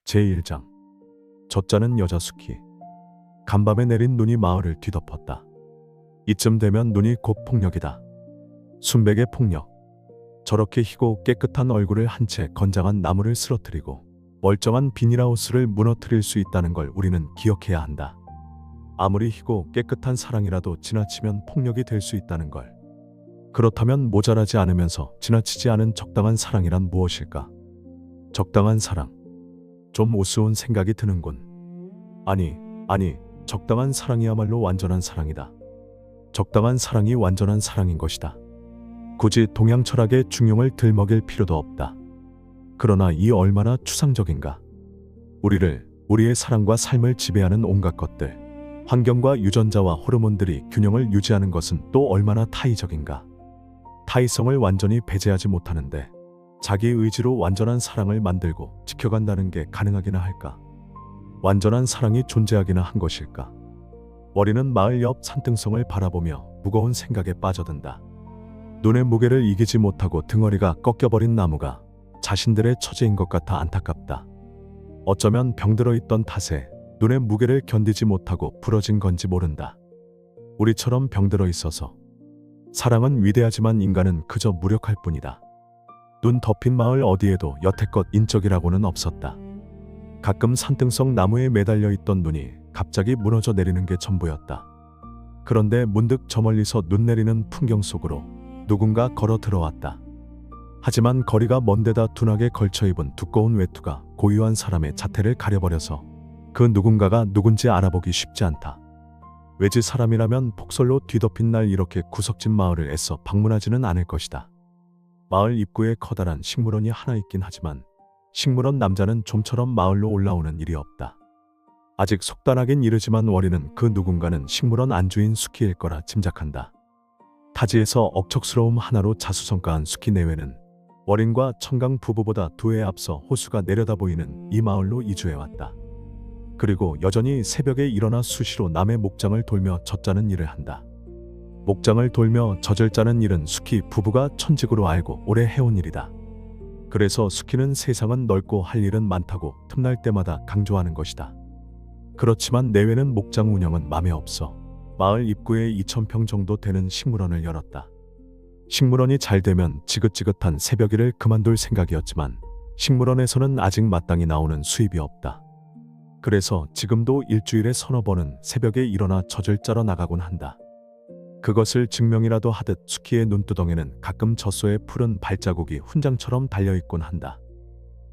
제1장. 젖자는 여자 수키. 간밤에 내린 눈이 마을을 뒤덮었다. 이쯤 되면 눈이 곧 폭력이다. 순백의 폭력. 저렇게 희고 깨끗한 얼굴을 한 채 건장한 나무를 쓰러뜨리고 멀쩡한 비닐하우스를 무너뜨릴 수 있다는 걸 우리는 기억해야 한다. 아무리 희고 깨끗한 사랑이라도 지나치면 폭력이 될 수 있다는 걸. 그렇다면 모자라지 않으면서 지나치지 않은 적당한 사랑이란 무엇일까? 적당한 사랑. 좀 우스운 생각이 드는군. 아니, 적당한 사랑이야말로 완전한 사랑이다. 적당한 사랑이 완전한 사랑인 것이다. 굳이 동양 철학의 중용을 들먹일 필요도 없다. 그러나 이 얼마나 추상적인가. 우리의 사랑과 삶을 지배하는 온갖 것들, 환경과 유전자와 호르몬들이 균형을 유지하는 것은 또 얼마나 타의적인가. 타의성을 완전히 배제하지 못하는데 자기 의지로 완전한 사랑을 만들고 지켜간다는 게 가능하기나 할까? 완전한 사랑이 존재하기나 한 것일까? 머리는 마을 옆 산등성을 바라보며 무거운 생각에 빠져든다. 눈의 무게를 이기지 못하고 등허리가 꺾여버린 나무가 자신들의 처지인 것 같아 안타깝다. 어쩌면 병들어 있던 탓에 눈의 무게를 견디지 못하고 부러진 건지 모른다. 우리처럼 병들어 있어서. 사랑은 위대하지만 인간은 그저 무력할 뿐이다. 눈 덮인 마을 어디에도 여태껏 인적이라고는 없었다. 가끔 산등성 나무에 매달려 있던 눈이 갑자기 무너져 내리는 게 전부였다. 그런데 문득 저 멀리서 눈 내리는 풍경 속으로 누군가 걸어 들어왔다. 하지만 거리가 먼데다 둔하게 걸쳐 입은 두꺼운 외투가 고유한 사람의 자태를 가려버려서 그 누군가가 누군지 알아보기 쉽지 않다. 외지 사람이라면 폭설로 뒤덮인 날 이렇게 구석진 마을을 애써 방문하지는 않을 것이다. 마을 입구에 커다란 식물원이 하나 있긴 하지만 식물원 남자는 좀처럼 마을로 올라오는 일이 없다. 아직 속단하긴 이르지만 월이는 그 누군가는 식물원 안주인 수키일 거라 짐작한다. 타지에서 억척스러움 하나로 자수성가한 수키 내외는 월인과 청강 부부보다 2회 앞서 호수가 내려다 보이는 이 마을로 이주해왔다. 그리고 여전히 새벽에 일어나 수시로 남의 목장을 돌며 젖자는 일을 한다. 목장을 돌며 젖을 짜는 일은 수키 부부가 천직으로 알고 오래 해온 일이다. 그래서 수키는 세상은 넓고 할 일은 많다고 틈날 때마다 강조하는 것이다. 그렇지만 내외는 목장 운영은 맘에 없어 마을 입구에 2,000평 정도 되는 식물원을 열었다. 식물원이 잘 되면 지긋지긋한 새벽일을 그만둘 생각이었지만 식물원에서는 아직 마땅히 나오는 수입이 없다. 그래서 지금도 일주일에 서너 번은 새벽에 일어나 젖을 짜러 나가곤 한다. 그것을 증명이라도 하듯 수키의 눈두덩에는 가끔 젖소의 푸른 발자국이 훈장처럼 달려있곤 한다.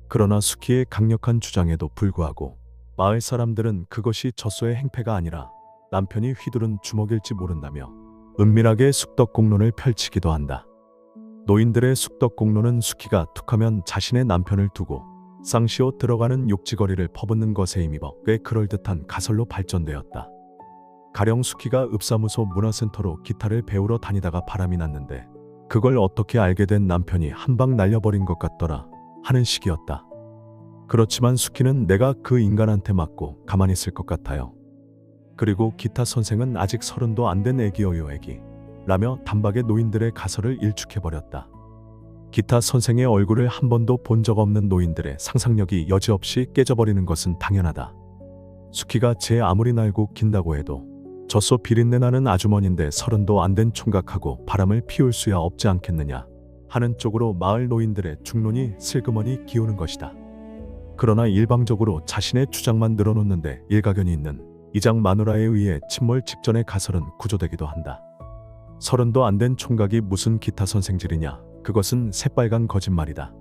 그러나 수키의 강력한 주장에도 불구하고 마을 사람들은 그것이 젖소의 행패가 아니라 남편이 휘두른 주먹일지 모른다며 은밀하게 숙덕공론을 펼치기도 한다. 노인들의 숙덕공론은 수키가 툭하면 자신의 남편을 두고 쌍시옷 들어가는 욕지거리를 퍼붓는 것에 힘입어 꽤 그럴듯한 가설로 발전되었다. 가령 수키가 읍사무소 문화센터로 기타를 배우러 다니다가 바람이 났는데 그걸 어떻게 알게 된 남편이 한 방 날려버린 것 같더라 하는 식이었다. 그렇지만 수키는 내가 그 인간한테 맞고 가만히 있을 것 같아요. 그리고 기타 선생은 아직 30도 안 된 애기여요 애기 라며 단박에 노인들의 가설을 일축해버렸다. 기타 선생의 얼굴을 한 번도 본 적 없는 노인들의 상상력이 여지없이 깨져버리는 것은 당연하다. 수키가 제 아무리 날고 긴다고 해도 젖소 비린내 나는 아주머니인데 30도 안 된 총각하고 바람을 피울 수야 없지 않겠느냐 하는 쪽으로 마을 노인들의 중론이 슬그머니 기우는 것이다. 그러나 일방적으로 자신의 주장만 늘어놓는데 일가견이 있는 이장 마누라에 의해 침몰 직전의 가설은 구조되기도 한다. 30도 안 된 총각이 무슨 기타 선생질이냐. 그것은 새빨간 거짓말이다.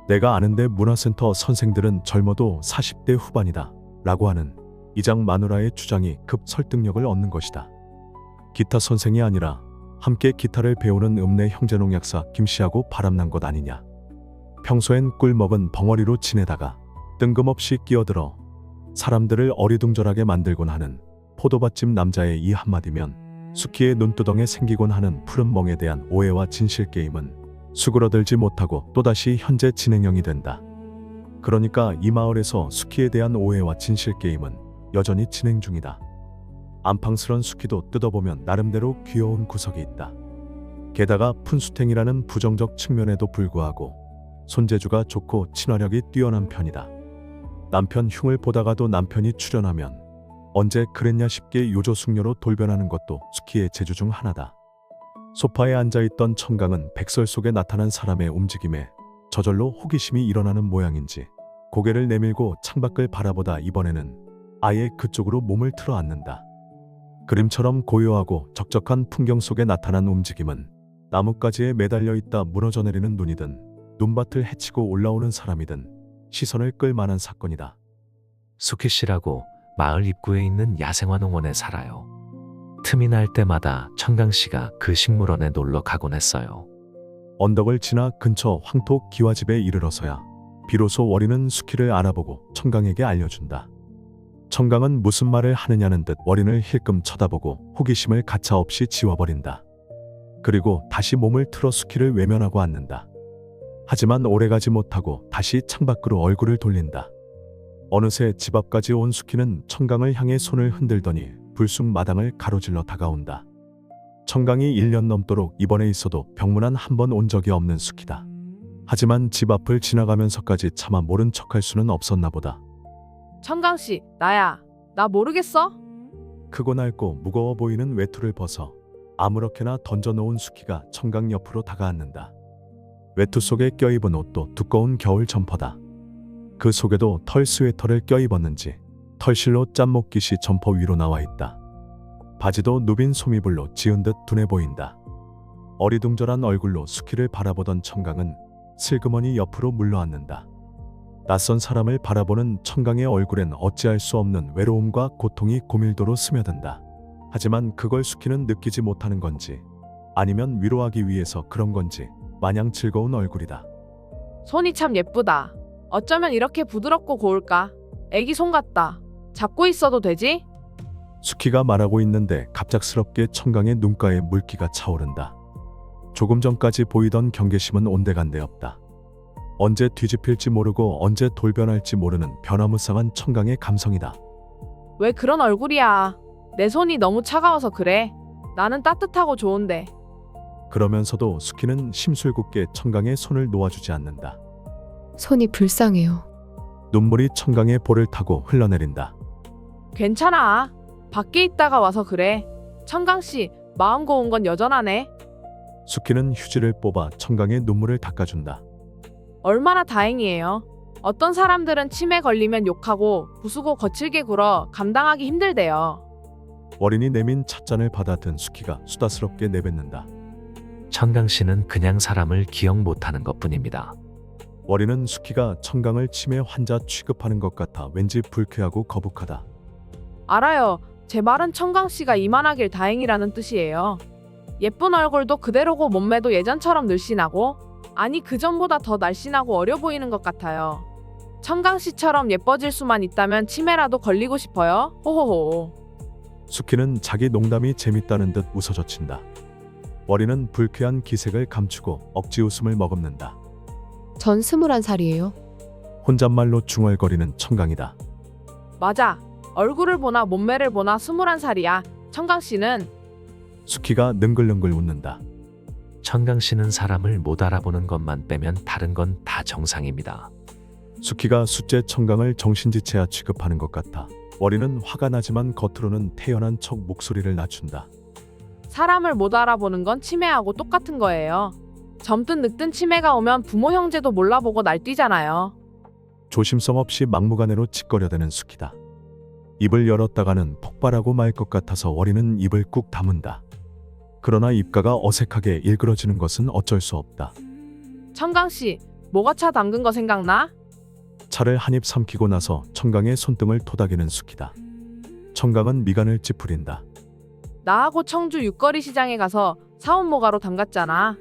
내가 아는데 문화센터 선생들은 젊어도 40대 후반이다 라고 하는 이장 마누라의 주장이 급 설득력을 얻는 것이다. 기타 선생이 아니라 함께 기타를 배우는 읍내 형제농약사 김씨하고 바람난 것 아니냐. 평소엔 꿀 먹은 벙어리로 지내다가 뜬금없이 끼어들어 사람들을 어리둥절하게 만들곤 하는 포도밭집 남자의 이 한마디면 수키의 눈두덩에 생기곤 하는 푸른 멍에 대한 오해와 진실 게임은 수그러들지 못하고 또다시 현재 진행형이 된다. 그러니까 이 마을에서 수키에 대한 오해와 진실 게임은 여전히 진행 중이다. 안팡스런 수키도 뜯어보면 나름대로 귀여운 구석이 있다. 게다가 푼수탱이라는 부정적 측면에도 불구하고 손재주가 좋고 친화력이 뛰어난 편이다. 남편 흉을 보다가도 남편이 출연하면 언제 그랬냐 싶게 요조숙녀로 돌변하는 것도 수키의 재주 중 하나다. 소파에 앉아있던 청강은 백설 속에 나타난 사람의 움직임에 저절로 호기심이 일어나는 모양인지 고개를 내밀고 창밖을 바라보다 이번에는 아예 그쪽으로 몸을 틀어 앉는다. 그림처럼 고요하고 적적한 풍경 속에 나타난 움직임은 나뭇가지에 매달려 있다 무너져 내리는 눈이든 눈밭을 헤치고 올라오는 사람이든 시선을 끌 만한 사건이다. 수키 씨라고 마을 입구에 있는 야생화농원에 살아요. 틈이 날 때마다 청강 씨가 그 식물원에 놀러 가곤 했어요. 언덕을 지나 근처 황토 기와집에 이르러서야 비로소 월이는 수키를 알아보고 청강에게 알려준다. 청강은 무슨 말을 하느냐는 듯 월인을 힐끔 쳐다보고 호기심을 가차없이 지워버린다. 그리고 다시 몸을 틀어 수키를 외면하고 앉는다. 하지만 오래가지 못하고 다시 창밖으로 얼굴을 돌린다. 어느새 집 앞까지 온 수키는 청강을 향해 손을 흔들더니 불쑥 마당을 가로질러 다가온다. 청강이 1년 넘도록 입원해 있어도 병문안 한 번 온 적이 없는 수키다. 하지만 집 앞을 지나가면서까지 차마 모른 척할 수는 없었나 보다. 청강씨, 나야. 나 모르겠어? 크고 낡고 무거워 보이는 외투를 벗어 아무렇게나 던져놓은 수키가 청강 옆으로 다가앉는다. 외투 속에 껴입은 옷도 두꺼운 겨울 점퍼다. 그 속에도 털 스웨터를 껴입었는지 털실로 짠 목깃이 점퍼 위로 나와 있다. 바지도 누빈 소미불로 지은 듯 둔해 보인다. 어리둥절한 얼굴로 수키를 바라보던 청강은 슬그머니 옆으로 물러앉는다. 낯선 사람을 바라보는 청강의 얼굴엔 어찌할 수 없는 외로움과 고통이 고밀도로 스며든다. 하지만 그걸 수키는 느끼지 못하는 건지 아니면 위로하기 위해서 그런 건지 마냥 즐거운 얼굴이다. 손이 참 예쁘다. 어쩌면 이렇게 부드럽고 고울까? 애기 손 같다. 잡고 있어도 되지? 수키가 말하고 있는데 갑작스럽게 청강의 눈가에 물기가 차오른다. 조금 전까지 보이던 경계심은 온데간데 없다. 언제 뒤집힐지 모르고 언제 돌변할지 모르는 변화무쌍한 청강의 감성이다. 왜 그런 얼굴이야? 내 손이 너무 차가워서 그래. 나는 따뜻하고 좋은데. 그러면서도 수키는 심술궂게 청강의 손을 놓아주지 않는다. 손이 불쌍해요. 눈물이 청강의 볼을 타고 흘러내린다. 괜찮아. 밖에 있다가 와서 그래. 청강씨, 마음 고운 건 여전하네. 수키는 휴지를 뽑아 청강의 눈물을 닦아준다. 얼마나 다행이에요. 어떤 사람들은 치매 걸리면 욕하고 부수고 거칠게 굴어 감당하기 힘들대요. 월인이 내민 찻잔을 받아든 수키가 수다스럽게 내뱉는다. 청강 씨는 그냥 사람을 기억 못하는 것뿐입니다. 월인은 수키가 청강을 치매 환자 취급하는 것 같아 왠지 불쾌하고 거북하다. 알아요. 제 말은 청강씨가 이만하길 다행이라는 뜻이에요. 예쁜 얼굴도 그대로고 몸매도 예전처럼 늘씬하고 아니 그전보다 더 날씬하고 어려 보이는 것 같아요. 청강씨처럼 예뻐질 수만 있다면 치매라도 걸리고 싶어요. 호호호. 수키는 자기 농담이 재밌다는 듯 웃어젖힌다. 월인은 불쾌한 기색을 감추고 억지 웃음을 머금는다. 전 21살이에요. 혼잣말로 중얼거리는 청강이다. 맞아. 얼굴을 보나 몸매를 보나 21살이야. 청강씨는 수키가 능글능글 웃는다. 청강 씨는 사람을 못 알아보는 것만 빼면 다른 건 다 정상입니다. 수키가 숫째 청강을 정신지체야 취급하는 것 같아 월이는 화가 나지만 겉으로는 태연한 척 목소리를 낮춘다. 사람을 못 알아보는 건 치매하고 똑같은 거예요. 젊든 늙든 치매가 오면 부모 형제도 몰라보고 날뛰잖아요. 조심성 없이 막무가내로 짓거려대는 수키다. 입을 열었다가는 폭발하고 말 것 같아서 월이는 입을 꾹 다문다. 그러나 입가가 어색하게 일그러지는 것은 어쩔 수 없다. 청강씨, 모가차 담근 거 생각나? 차를 한 입 삼키고 나서 청강의 손등을 토닥이는 수키다. 청강은 미간을 찌푸린다. 나하고 청주 육거리 시장에 가서 사온 모가로 담갔잖아.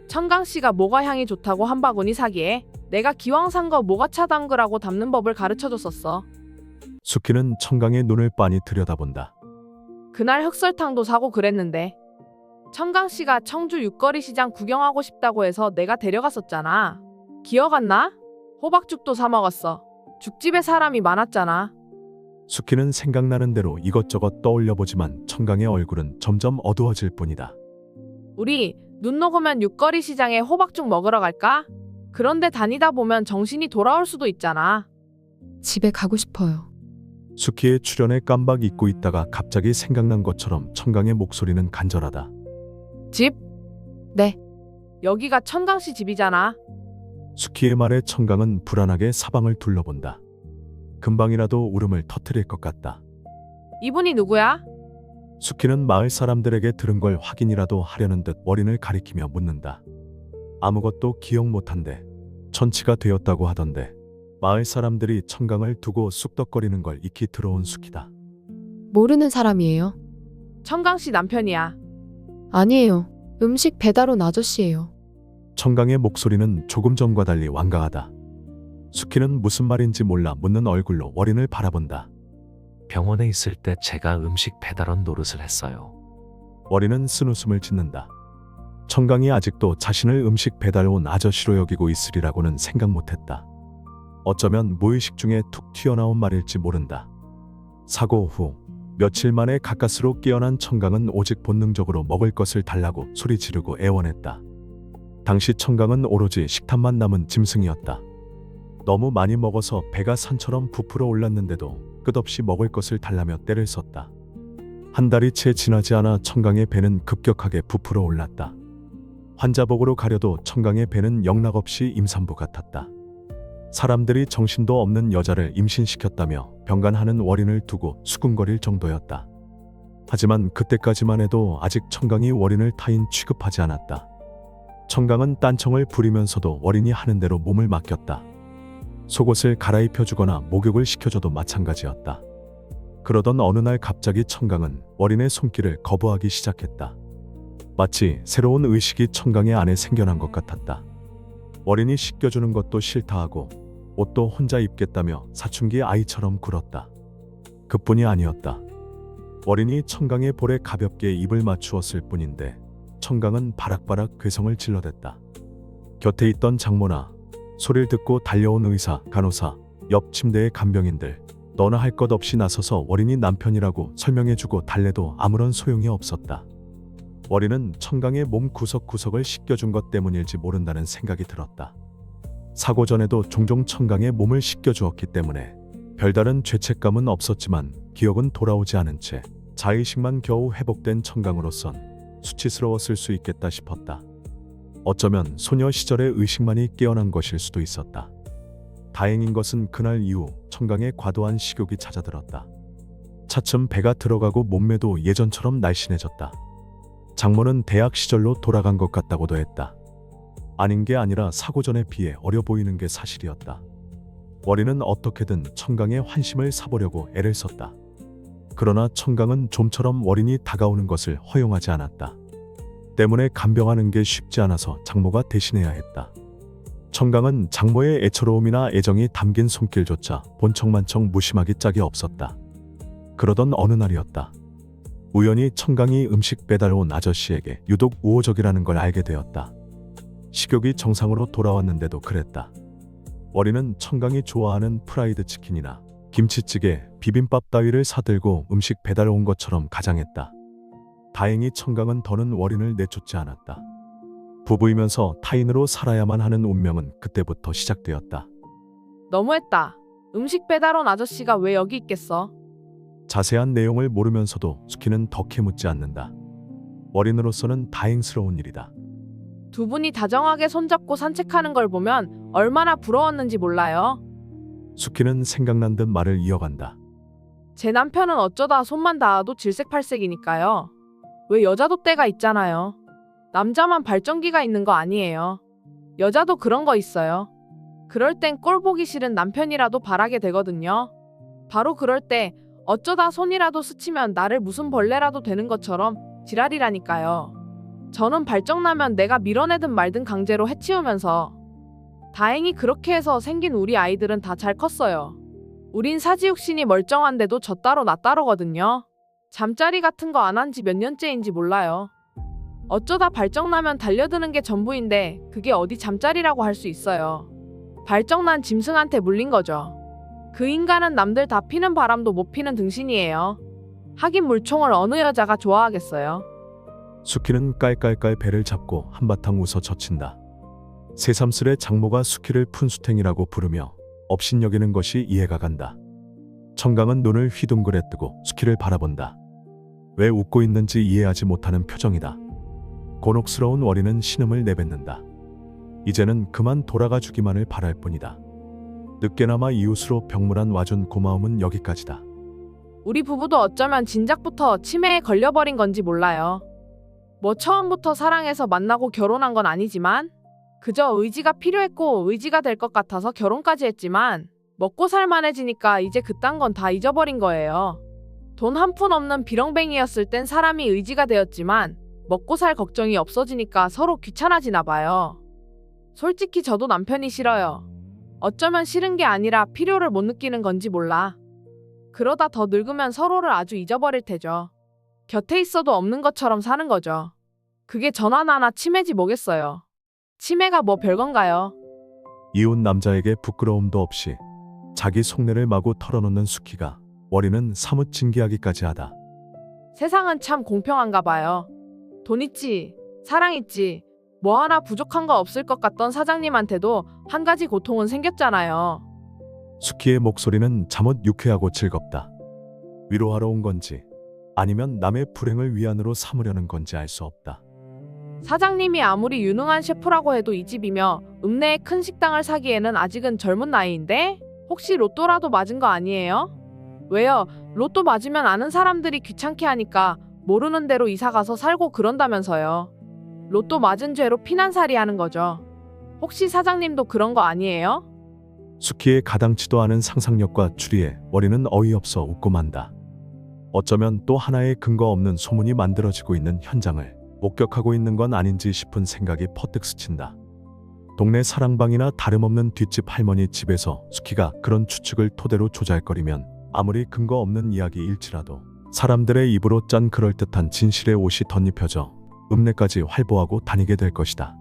청강씨가 모가 향이 좋다고 한 바구니 사기에 내가 기왕 산 거 모가차 담그라고 담는 법을 가르쳐줬었어. 수키는 청강의 눈을 빤히 들여다본다. 그날 흑설탕도 사고 그랬는데 청강씨가 청주 육거리 시장 구경하고 싶다고 해서 내가 데려갔었잖아. 기억 안 나? 호박죽도 사 먹었어. 죽집에 사람이 많았잖아. 수키는 생각나는 대로 이것저것 떠올려보지만 청강의 얼굴은 점점 어두워질 뿐이다. 우리 눈 녹으면 육거리 시장에 호박죽 먹으러 갈까? 그런데 다니다 보면 정신이 돌아올 수도 있잖아. 집에 가고 싶어요. 수키의 출연에 깜박 잊고 있다가 갑자기 생각난 것처럼 청강의 목소리는 간절하다. 집? 네. 여기가 천강씨 집이잖아. 수키의 말에 청강은 불안하게 사방을 둘러본다. 금방이라도 울음을 터뜨릴 것 같다. 이분이 누구야? 수키는 마을 사람들에게 들은 걸 확인이라도 하려는 듯 머리를 가리키며 묻는다. 아무것도 기억 못한데 천치가 되었다고 하던데 마을 사람들이 청강을 두고 쑥덕거리는 걸 익히 들어온 수키다. 모르는 사람이에요. 천강씨 남편이야. 아니에요. 음식 배달 온 아저씨예요. 청강의 목소리는 조금 전과 달리 완강하다. 수키는 무슨 말인지 몰라 묻는 얼굴로 월인을 바라본다. 병원에 있을 때 제가 음식 배달원 노릇을 했어요. 월인은 쓴웃음을 짓는다. 청강이 아직도 자신을 음식 배달 온 아저씨로 여기고 있으리라고는 생각 못했다. 어쩌면 무의식 중에 툭 튀어나온 말일지 모른다. 사고 후 며칠 만에 가까스로 깨어난 청강은 오직 본능적으로 먹을 것을 달라고 소리 지르고 애원했다. 당시 청강은 오로지 식탐만 남은 짐승이었다. 너무 많이 먹어서 배가 산처럼 부풀어 올랐는데도 끝없이 먹을 것을 달라며 떼를 썼다. 한 달이 채 지나지 않아 청강의 배는 급격하게 부풀어 올랐다. 환자복으로 가려도 청강의 배는 영락없이 임산부 같았다. 사람들이 정신도 없는 여자를 임신시켰다며 병간하는 월인을 두고 수군거릴 정도였다. 하지만 그때까지만 해도 아직 청강이 월인을 타인 취급하지 않았다. 청강은 딴청을 부리면서도 월인이 하는 대로 몸을 맡겼다. 속옷을 갈아입혀주거나 목욕을 시켜줘도 마찬가지였다. 그러던 어느 날 갑자기 청강은 월인의 손길을 거부하기 시작했다. 마치 새로운 의식이 청강의 안에 생겨난 것 같았다. 월인이 씻겨주는 것도 싫다 하고 옷도 혼자 입겠다며 사춘기 아이처럼 굴었다. 그뿐이 아니었다. 월인이 청강의 볼에 가볍게 입을 맞추었을 뿐인데 청강은 바락바락 괴성을 질러댔다. 곁에 있던 장모나 소리를 듣고 달려온 의사, 간호사, 옆 침대의 간병인들 너나 할 것 없이 나서서 월인이 남편이라고 설명해주고 달래도 아무런 소용이 없었다. 월인은 청강의 몸 구석구석을 씻겨준 것 때문일지 모른다는 생각이 들었다. 사고 전에도 종종 청강의 몸을 씻겨주었기 때문에 별다른 죄책감은 없었지만 기억은 돌아오지 않은 채 자의식만 겨우 회복된 청강으로선 수치스러웠을 수 있겠다 싶었다. 어쩌면 소녀 시절의 의식만이 깨어난 것일 수도 있었다. 다행인 것은 그날 이후 청강의 과도한 식욕이 잦아들었다. 차츰 배가 들어가고 몸매도 예전처럼 날씬해졌다. 장모는 대학 시절로 돌아간 것 같다고도 했다. 아닌 게 아니라 사고 전에 비해 어려 보이는 게 사실이었다. 월인은 어떻게든 청강의 환심을 사보려고 애를 썼다. 그러나 청강은 좀처럼 월인이 다가오는 것을 허용하지 않았다. 때문에 간병하는 게 쉽지 않아서 장모가 대신해야 했다. 청강은 장모의 애처로움이나 애정이 담긴 손길조차 본청만청 무심하기 짝이 없었다. 그러던 어느 날이었다. 우연히 청강이 음식 배달 온 아저씨에게 유독 우호적이라는 걸 알게 되었다. 식욕이 정상으로 돌아왔는데도 그랬다. 월인은 청강이 좋아하는 프라이드 치킨이나 김치찌개, 비빔밥 따위를 사들고 음식 배달 온 것처럼 가장했다. 다행히 청강은 더는 월인을 내쫓지 않았다. 부부이면서 타인으로 살아야만 하는 운명은 그때부터 시작되었다. 너무했다. 음식 배달 온 아저씨가 왜 여기 있겠어? 자세한 내용을 모르면서도 수키는 더 캐묻지 않는다. 월인으로서는 다행스러운 일이다. 두 분이 다정하게 손잡고 산책하는 걸 보면 얼마나 부러웠는지 몰라요. 수키는 생각난 듯 말을 이어간다. 제 남편은 어쩌다 손만 닿아도 질색팔색이니까요. 왜 여자도 때가 있잖아요. 남자만 발전기가 있는 거 아니에요. 여자도 그런 거 있어요. 그럴 땐 꼴 보기 싫은 남편이라도 바라게 되거든요. 바로 그럴 때 어쩌다 손이라도 스치면 나를 무슨 벌레라도 되는 것처럼 지랄이라니까요. 저는 발정나면 내가 밀어내든 말든 강제로 해치우면서 다행히 그렇게 해서 생긴 우리 아이들은 다 잘 컸어요. 우린 사지육신이 멀쩡한데도 저 따로 나 따로거든요. 잠자리 같은 거 안 한 지 몇 년째인지 몰라요. 어쩌다 발정나면 달려드는 게 전부인데 그게 어디 잠자리라고 할 수 있어요. 발정난 짐승한테 물린 거죠. 그 인간은 남들 다 피는 바람도 못 피는 등신이에요. 하긴 물총을 어느 여자가 좋아하겠어요. 수키는 깔깔깔 배를 잡고 한바탕 웃어 젖힌다. 새삼스레 장모가 수키를 푼수탱이라고 부르며 업신여기는 것이 이해가 간다. 청강은 눈을 휘둥그레 뜨고 수키를 바라본다. 왜 웃고 있는지 이해하지 못하는 표정이다. 곤혹스러운 월이는 신음을 내뱉는다. 이제는 그만 돌아가 주기만을 바랄 뿐이다. 늦게나마 이웃으로 병물안 와준 고마움은 여기까지다. 우리 부부도 어쩌면 진작부터 치매에 걸려버린 건지 몰라요. 뭐 처음부터 사랑해서 만나고 결혼한 건 아니지만 그저 의지가 필요했고 의지가 될 것 같아서 결혼까지 했지만 먹고 살만해지니까 이제 그딴 건 다 잊어버린 거예요. 돈 한 푼 없는 비렁뱅이였을 땐 사람이 의지가 되었지만 먹고 살 걱정이 없어지니까 서로 귀찮아지나 봐요. 솔직히 저도 남편이 싫어요. 어쩌면 싫은 게 아니라 필요를 못 느끼는 건지 몰라. 그러다 더 늙으면 서로를 아주 잊어버릴 테죠. 곁에 있어도 없는 것처럼 사는 거죠. 그게 전화나 치매지 뭐겠어요. 치매가 뭐 별건가요? 이웃 남자에게 부끄러움도 없이 자기 속내를 마구 털어놓는 수키가 월이는 사뭇 진기하기까지 하다. 세상은 참 공평한가 봐요. 돈 있지, 사랑 있지, 뭐 하나 부족한 거 없을 것 같던 사장님한테도 한 가지 고통은 생겼잖아요. 수키의 목소리는 잠옷 유쾌하고 즐겁다. 위로하러 온 건지 아니면 남의 불행을 위안으로 삼으려는 건지 알 수 없다. 사장님이 아무리 유능한 셰프라고 해도 이 집이며 읍내에 큰 식당을 사기에는 아직은 젊은 나이인데 혹시 로또라도 맞은 거 아니에요? 왜요? 로또 맞으면 아는 사람들이 귀찮게 하니까 모르는 대로 이사 가서 살고 그런다면서요. 로또 맞은 죄로 피난살이 하는 거죠. 혹시 사장님도 그런 거 아니에요? 수키의 가당치도 않은 상상력과 추리에 월이는 어이없어 웃고 만다. 어쩌면 또 하나의 근거 없는 소문이 만들어지고 있는 현장을 목격하고 있는 건 아닌지 싶은 생각이 퍼뜩 스친다. 동네 사랑방이나 다름없는 뒷집 할머니 집에서 수키가 그런 추측을 토대로 조잘거리면 아무리 근거 없는 이야기일지라도 사람들의 입으로 짠 그럴듯한 진실의 옷이 덧입혀져 읍내까지 활보하고 다니게 될 것이다.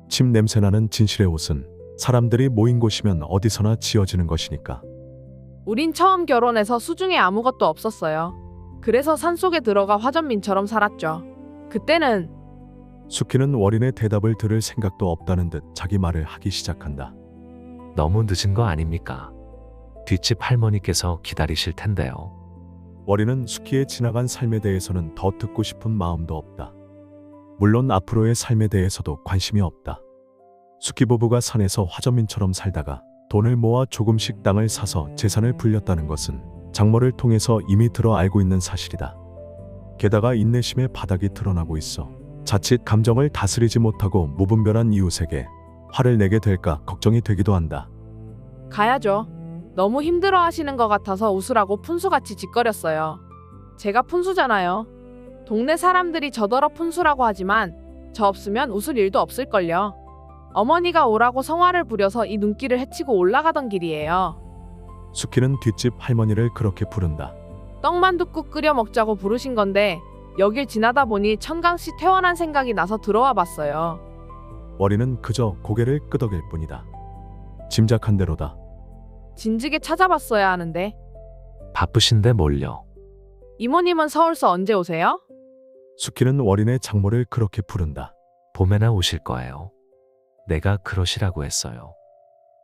침 냄새나는 진실의 옷은 사람들이 모인 곳이면 어디서나 지어지는 것이니까. 우린 처음 결혼해서 수중에 아무것도 없었어요. 그래서 산속에 들어가 화전민처럼 살았죠. 그때는 수키는 월인의 대답을 들을 생각도 없다는 듯 자기 말을 하기 시작한다. 너무 늦은 거 아닙니까? 뒷집 할머니께서 기다리실 텐데요. 월이는 수키의 지나간 삶에 대해서는 더 듣고 싶은 마음도 없다. 물론 앞으로의 삶에 대해서도 관심이 없다. 수키 부부가 산에서 화전민처럼 살다가 돈을 모아 조금씩 땅을 사서 재산을 불렸다는 것은 장모를 통해서 이미 들어 알고 있는 사실이다. 게다가 인내심의 바닥이 드러나고 있어 자칫 감정을 다스리지 못하고 무분별한 이웃에게 화를 내게 될까 걱정이 되기도 한다. 가야죠. 너무 힘들어 하시는 것 같아서 웃으라고 푼수같이 짓거렸어요. 제가 푼수잖아요. 동네 사람들이 저더러 푼수라고 하지만 저 없으면 웃을 일도 없을걸요. 어머니가 오라고 성화를 부려서 이 눈길을 헤치고 올라가던 길이에요. 수키는 뒷집 할머니를 그렇게 부른다. 떡만둣국 끓여 먹자고 부르신 건데 여길 지나다 보니 천강씨 퇴원한 생각이 나서 들어와 봤어요. 월이는 그저 고개를 끄덕일 뿐이다. 짐작한 대로다. 진즉에 찾아봤어야 하는데. 바쁘신데 뭘요? 이모님은 서울서 언제 오세요? 수키는 월인의 장모를 그렇게 부른다. 봄에나 오실 거예요. 내가 그러시라고 했어요.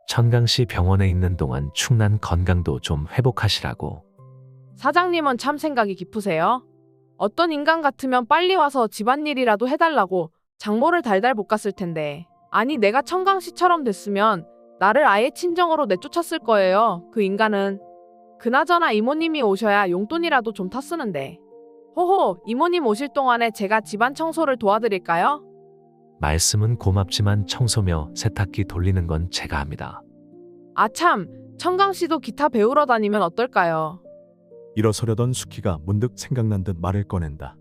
천강씨 병원에 있는 동안 충난 건강도 좀 회복하시라고. 사장님은 참 생각이 깊으세요. 어떤 인간 같으면 빨리 와서 집안일이라도 해달라고 장모를 달달 볶았을 텐데. 아니 내가 천강씨처럼 됐으면 나를 아예 친정으로 내쫓았을 거예요. 그 인간은. 그나저나 이모님이 오셔야 용돈이라도 좀 탔쓰는데. 호호, 이모님 오실 동안에 제가 집안 청소를 도와드릴까요? 말씀은 고맙지만 청소며 세탁기 돌리는 건 제가 합니다. 아참, 천강씨도 기타 배우러 다니면 어떨까요? 일어서려던 수키가 문득 생각난 듯 말을 꺼낸다.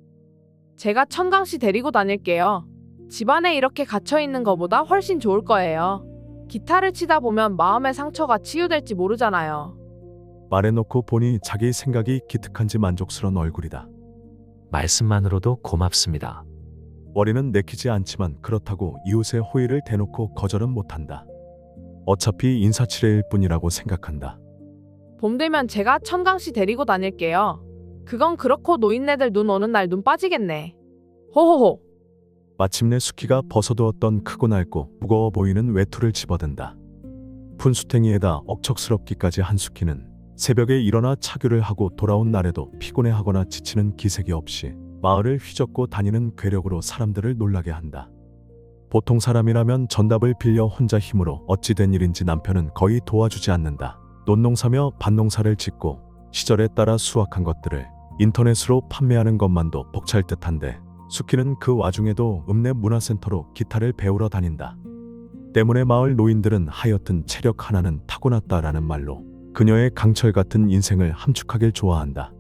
제가 천강씨 데리고 다닐게요. 집안에 이렇게 갇혀있는 것보다 훨씬 좋을 거예요. 기타를 치다 보면 마음의 상처가 치유될지 모르잖아요. 말해놓고 보니 자기 생각이 기특한지 만족스러운 얼굴이다. 말씀만으로도 고맙습니다. 월이는 내키지 않지만 그렇다고 이웃의 호의를 대놓고 거절은 못한다. 어차피 인사치레일 뿐이라고 생각한다. 봄 되면 제가 천강씨 데리고 다닐게요. 그건 그렇고 노인네들 눈 오는 날 눈 빠지겠네. 호호호. 마침내 수키가 벗어두었던 크고 낡고 무거워 보이는 외투를 집어든다. 분수탱이에다 억척스럽기까지 한 수키는 새벽에 일어나 차교를 하고 돌아온 날에도 피곤해하거나 지치는 기색이 없이 마을을 휘젓고 다니는 괴력으로 사람들을 놀라게 한다. 보통 사람이라면 전답을 빌려 혼자 힘으로 어찌 된 일인지 남편은 거의 도와주지 않는다. 논농사며 밭농사를 짓고 시절에 따라 수확한 것들을 인터넷으로 판매하는 것만도 벅찰 듯한데 수키는 그 와중에도 읍내 문화센터로 기타를 배우러 다닌다. 때문에 마을 노인들은 하여튼 체력 하나는 타고났다라는 말로 그녀의 강철 같은 인생을 함축하길 좋아한다.